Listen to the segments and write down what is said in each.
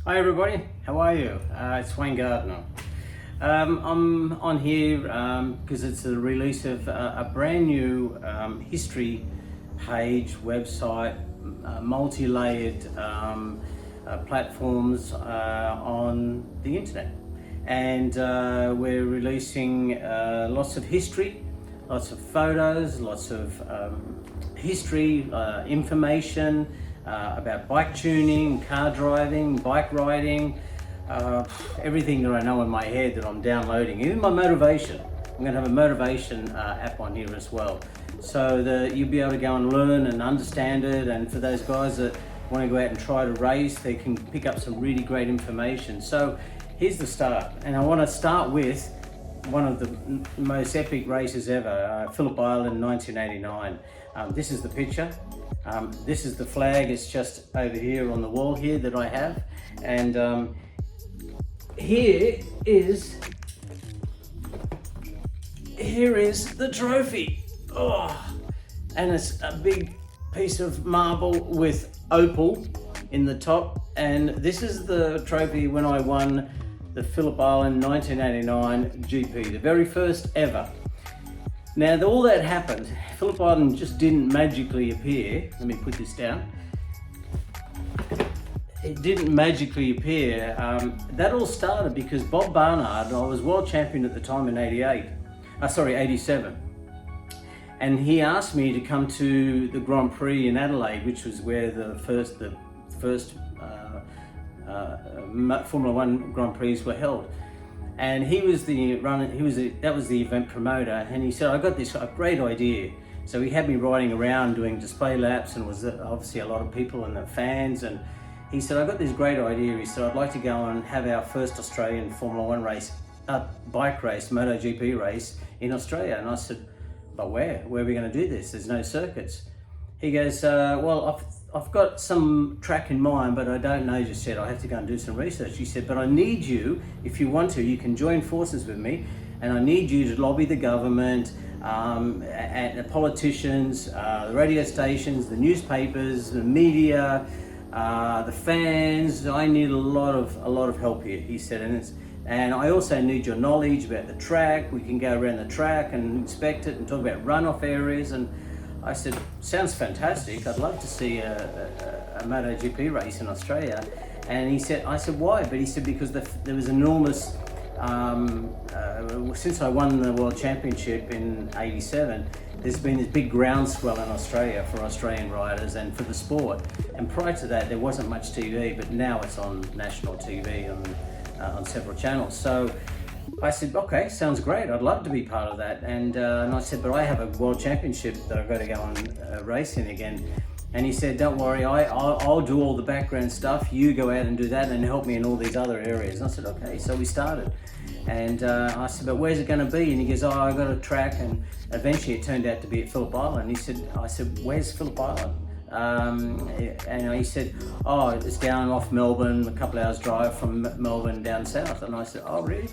Hi everybody, how are you? It's Wayne Gardner. I'm on here because it's the release of a brand new history page, website, multi-layered platforms on the internet. And we're releasing lots of history, lots of photos, lots of history, information, about bike tuning, car driving, bike riding, everything that I know in my head that I'm downloading, even my motivation. I'm going to have a motivation app on here as well, so that you'll be able to go and learn and understand it. And for those guys that want to go out and try to race, they can pick up some really great information. So here's the start, and I want to start with one of the most epic races ever, Phillip Island 1989. This is the picture. This is the flag. It's just over here on the wall here that I have. And here is the trophy. Oh, and it's a big piece of marble with opal in the top. And this is the trophy when I won the Phillip Island 1989 GP, the very first ever. Now, all that happened, Phillip Island just didn't magically appear. Let me put this down. It didn't magically appear. That all started because Bob Barnard, I was world champion at the time in 87. And he asked me to come to the Grand Prix in Adelaide, which was where the first Formula One Grand Prix were held. And he was the runner. That was the event promoter. And he said, "I got this great idea." So he had me riding around doing display laps, and was obviously a lot of people and the fans. And he said, "I got this great idea." He said, "I'd like to go and have our first Australian Formula One race, bike race, MotoGP race in Australia." And I said, "But where? Where are we going to do this? There's no circuits." He goes, "Well, I've got some track in mind, but I don't know just yet. I have to go and do some research." He said, "But I need you, if you want to, you can join forces with me, and I need you to lobby the government, and the politicians, the radio stations, the newspapers, the media, the fans. I need a lot of help here." He said, "And I also need your knowledge about the track. We can go around the track and inspect it and talk about runoff areas." And I said, "Sounds fantastic. I'd love to see a MotoGP race in Australia." And he said, I said, "Why?" But he said, "Because there was enormous, since I won the World Championship in 87, there's been this big groundswell in Australia for Australian riders and for the sport. And prior to that, there wasn't much TV, but now it's on national TV on several channels." So I said, "Okay, sounds great. I'd love to be part of that." And I said, "But I have a world championship that I've got to go and race in again." And he said, "Don't worry, I'll do all the background stuff. You go out and do that and help me in all these other areas." And I said, "Okay." So we started. And I said, "But where's it going to be?" And he goes, "Oh, I got a track." And eventually it turned out to be at Phillip Island. I said, "Where's Phillip Island?" And he said, "Oh, it's down off Melbourne, a couple hours drive from Melbourne down south." And I said, "Oh, really?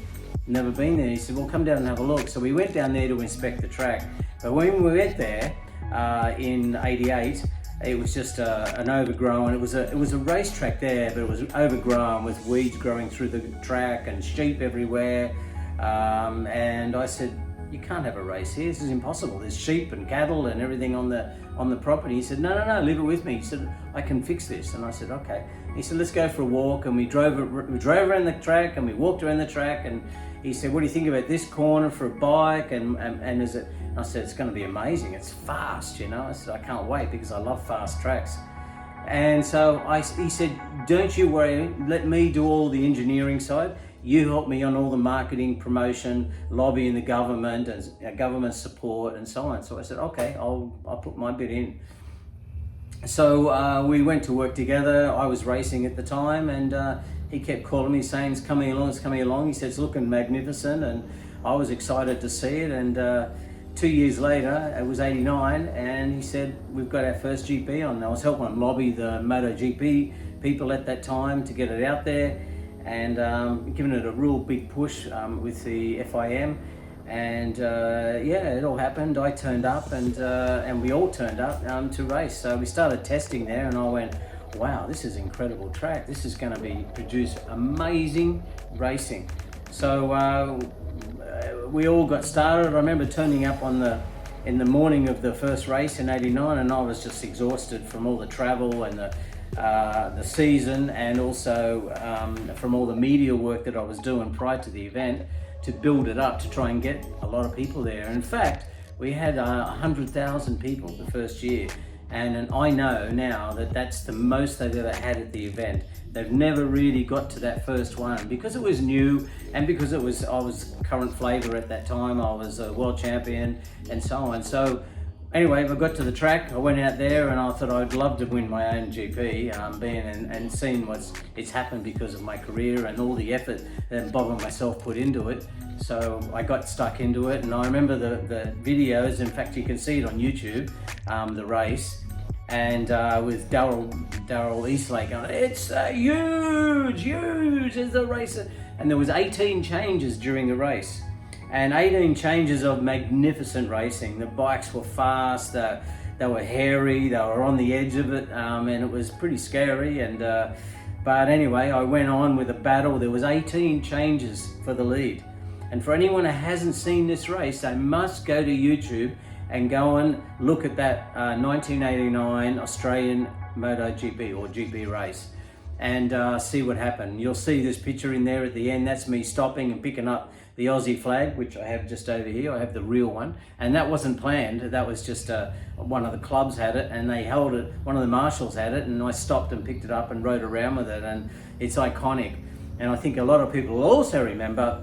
Never been there." He said, "Well, come down and have a look." So we went down there to inspect the track. But when we went there in 88, it was just an overgrown, it was a racetrack there, but it was overgrown with weeds growing through the track and sheep everywhere. And I said, "You can't have a race here. This is impossible. There's sheep and cattle and everything on the property." He said, No, leave it with me." He said, "I can fix this." And I said, "Okay." He said, "Let's go for a walk." And we drove around the track, and we walked around the track. And he said, "What do you think about this corner for a bike? And is it?" I said, "It's going to be amazing. It's fast, you know." I said, "I can't wait because I love fast tracks." And so he said, "Don't you worry. Let me do all the engineering side. You help me on all the marketing, promotion, lobbying the government and government support and so on." So I said, "Okay, I'll put my bit in." So we went to work together. I was racing at the time, and he kept calling me saying, "It's coming along." He said, "It's looking magnificent," and I was excited to see it. And 2 years later, it was 89, and he said, "We've got our first GP on." I was helping lobby the MotoGP people at that time to get it out there, and giving it a real big push with the FIM. And it all happened. I turned up, and we all turned up to race. So we started testing there, and I went, wow, this is incredible track. This is going to be produce amazing racing. So we all got started. I remember turning up in the morning of the first race in '89, and I was just exhausted from all the travel and the season, and also from all the media work that I was doing prior to the event to build it up to try and get a lot of people there. In fact, we had 100,000 people the first year, and I know now that that's the most they've ever had at the event. They've never really got to that first one because it was new, and because I was current flavour at that time. I was a world champion and so on. So anyway, I got to the track, I went out there, and I thought I'd love to win my own GP, and seeing it's happened because of my career and all the effort that Bob and myself put into it. So I got stuck into it, and I remember the videos. In fact, you can see it on YouTube, the race, and with Daryl Eastlake going, it's huge, is the race. And there was 18 changes during the race. And 18 changes of magnificent racing. The bikes were fast, they were hairy, they were on the edge of it, and it was pretty scary. But anyway, I went on with a battle. There was 18 changes for the lead. And for anyone who hasn't seen this race, they must go to YouTube and go and look at that 1989 Australian MotoGP or GP race, and see what happened. You'll see this picture in there at the end. That's me stopping and picking up the Aussie flag, which I have just over here. I have the real one, and that wasn't planned. That was just one of the clubs had it, and they held it. One of the marshals had it, and I stopped and picked it up and rode around with it, and it's iconic. And I think a lot of people will also remember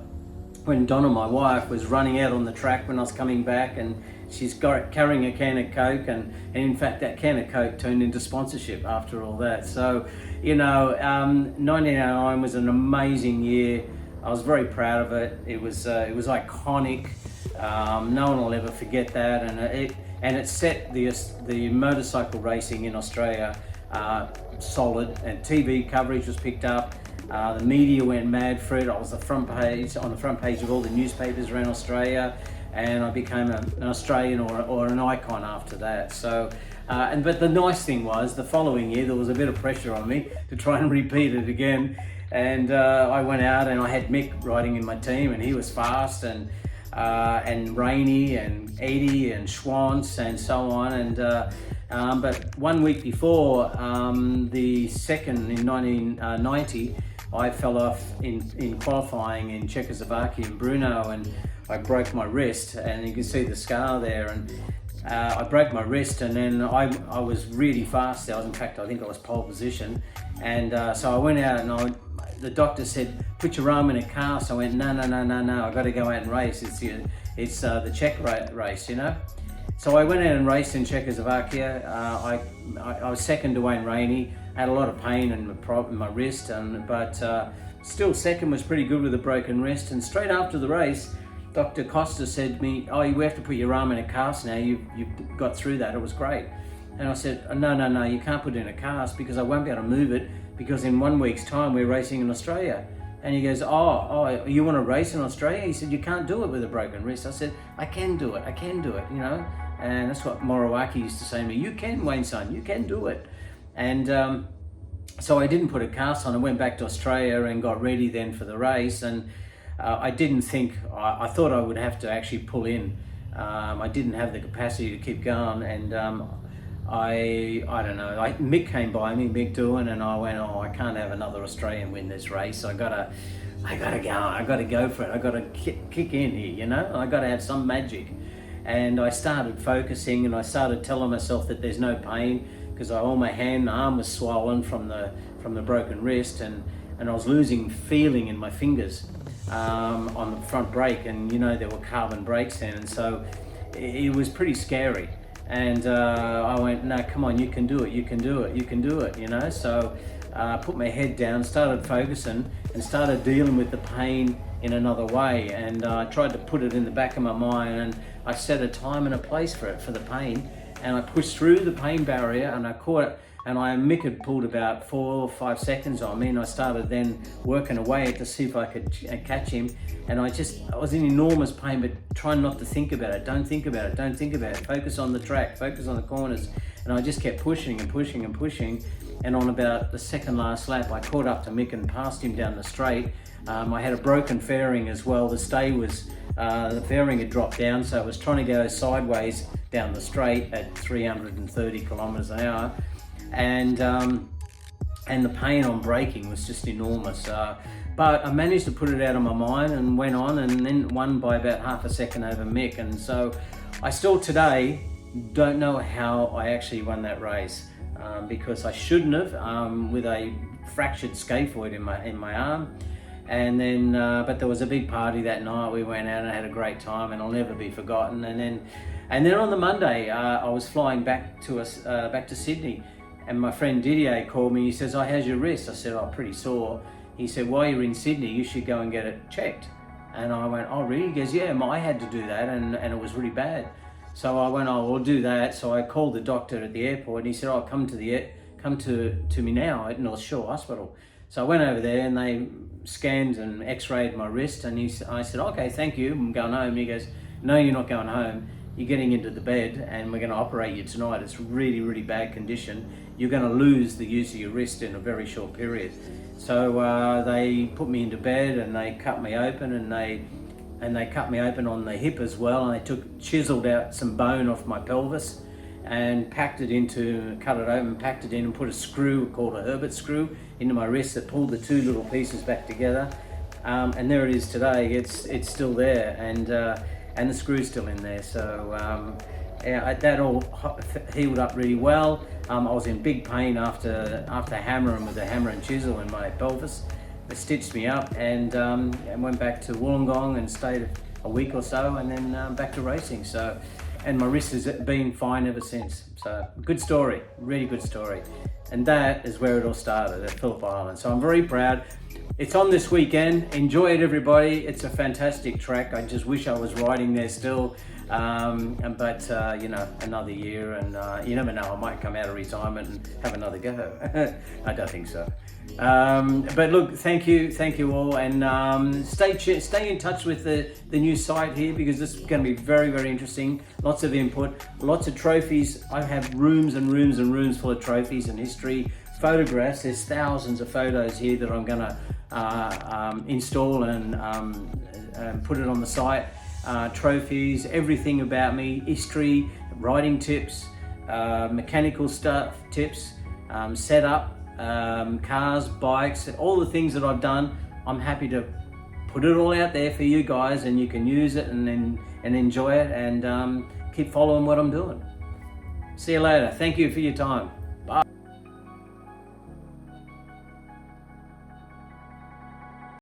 when Donna, my wife, was running out on the track when I was coming back, and she's carrying a can of Coke, and in fact that can of Coke turned into sponsorship after all that. So, 1989 was an amazing year. I was very proud of it. It was iconic. No one will ever forget that, and it set the motorcycle racing in Australia solid. And TV coverage was picked up. The media went mad for it. I was on the front page of all the newspapers around Australia, and I became an Australian or an icon after that. So, but the nice thing was, the following year there was a bit of pressure on me to try and repeat it again, and I went out and I had Mick riding in my team, and he was fast, and Rainey and Eddie and Schwantz and so on, but 1 week before the second in 1990, I fell off in qualifying in Czechoslovakia in Brno, and I broke my wrist, and you can see the scar there. And I broke my wrist, and then I was really fast. I think I was pole position, and so I went out, and the doctor said, "Put your arm in a cast." I went, no, I got to go out and race. It's the Czech race, So I went out and raced in Czechoslovakia. I was second to Wayne Rainey. I had a lot of pain in my wrist, but still second was pretty good with a broken wrist. And straight after the race, Dr. Costa said to me, "Oh, you have to put your arm in a cast now. You've got through that. It was great." And I said, no, you can't put it in a cast because I won't be able to move it, because in 1 week's time we're racing in Australia. And he goes, oh, you want to race in Australia? He said, "You can't do it with a broken wrist." I said, I can do it, And that's what Moriwaki used to say to me, "You can, Wayne son, you can do it." And so I didn't put a cast on. I went back to Australia and got ready then for the race. And I didn't think, I thought I would have to actually pull in. I didn't have the capacity to keep going. And I don't know, Mick came by me, Mick Doohan, and I went, I can't have another Australian win this race. I gotta go for it. I gotta kick in here, I gotta have some magic. And I started focusing, and I started telling myself that there's no pain, because my arm was swollen from the broken wrist, and I was losing feeling in my fingers on the front brake, and there were carbon brakes then, and so it was pretty scary. And I went, "No, come on, you can do it, So I put my head down, started focusing, and started dealing with the pain in another way. And I tried to put it in the back of my mind, and I set a time and a place for the pain. And I pushed through the pain barrier, and I caught it. And Mick had pulled about 4 or 5 seconds on me, and I started then working away to see if I could catch him. And I was in enormous pain, but trying not to think about it. Don't think about it. Focus on the track, focus on the corners. and I just kept pushing and pushing and pushing. And on about the second last lap, I caught up to Mick and passed him down the straight. I had a broken fairing as well. The stay was, the fairing had dropped down, so I was trying to go sideways down the straight at 330 kilometers an hour. And the pain on braking was just enormous. But I managed to put it out of my mind and went on, and then won by about half a second over Mick. And so I still today don't know how I actually won that race, because I shouldn't have, with a fractured scaphoid in my arm. And then, but there was a big party that night. We went out and had a great time, and I'll never be forgotten. And then on the Monday, I was flying back to Sydney, and my friend Didier called me. He says, "Oh, how's your wrist?" I said, "Oh, pretty sore." He said, "While you're in Sydney, you should go and get it checked." And I went, "Oh, really?" He goes, "Yeah, I had to do that, and it was really bad." So I went, "Oh, we'll do that." So I called the doctor at the airport, and he said, "Oh, come to me now at North Shore Hospital." So I went over there, and they scanned and x-rayed my wrist, and I said, "Okay, thank you, I'm going home." And he goes, "No, you're not going home. You're getting into the bed, and we're going to operate you tonight. It's really, really bad condition. You're going to lose the use of your wrist in a very short period." So they put me into bed, and they cut me open, and they cut me open on the hip as well, and they chiseled out some bone off my pelvis and cut it open, packed it in, and put a screw called a Herbert screw into my wrist that pulled the two little pieces back together. And there it is today. It's still there, and the screw's still in there. So yeah, that all healed up really well. I was in big pain after hammering with a hammer and chisel in my pelvis. They stitched me up, and went back to Wollongong and stayed a week or so, and then back to racing. So, and my wrist has been fine ever since. So good story, really good story. And that is where it all started, at Phillip Island. So I'm very proud. It's on this weekend. Enjoy it, everybody. It's a fantastic track. I just wish I was riding there still. But you know, another year, and you never know, I might come out of retirement and have another go. I don't think so. But look, thank you all, and stay in touch with the new site here, because this is going to be very, very interesting. Lots of input, lots of trophies. I have rooms and rooms and rooms full of trophies and history, photographs. There's thousands of photos here that I'm going to install and put it on the site. Trophies, everything about me, history, riding tips, mechanical stuff, tips, setup, cars, bikes, all the things that I've done. I'm happy to put it all out there for you guys, and you can use it and enjoy it, and keep following what I'm doing. See you later. Thank you for your time.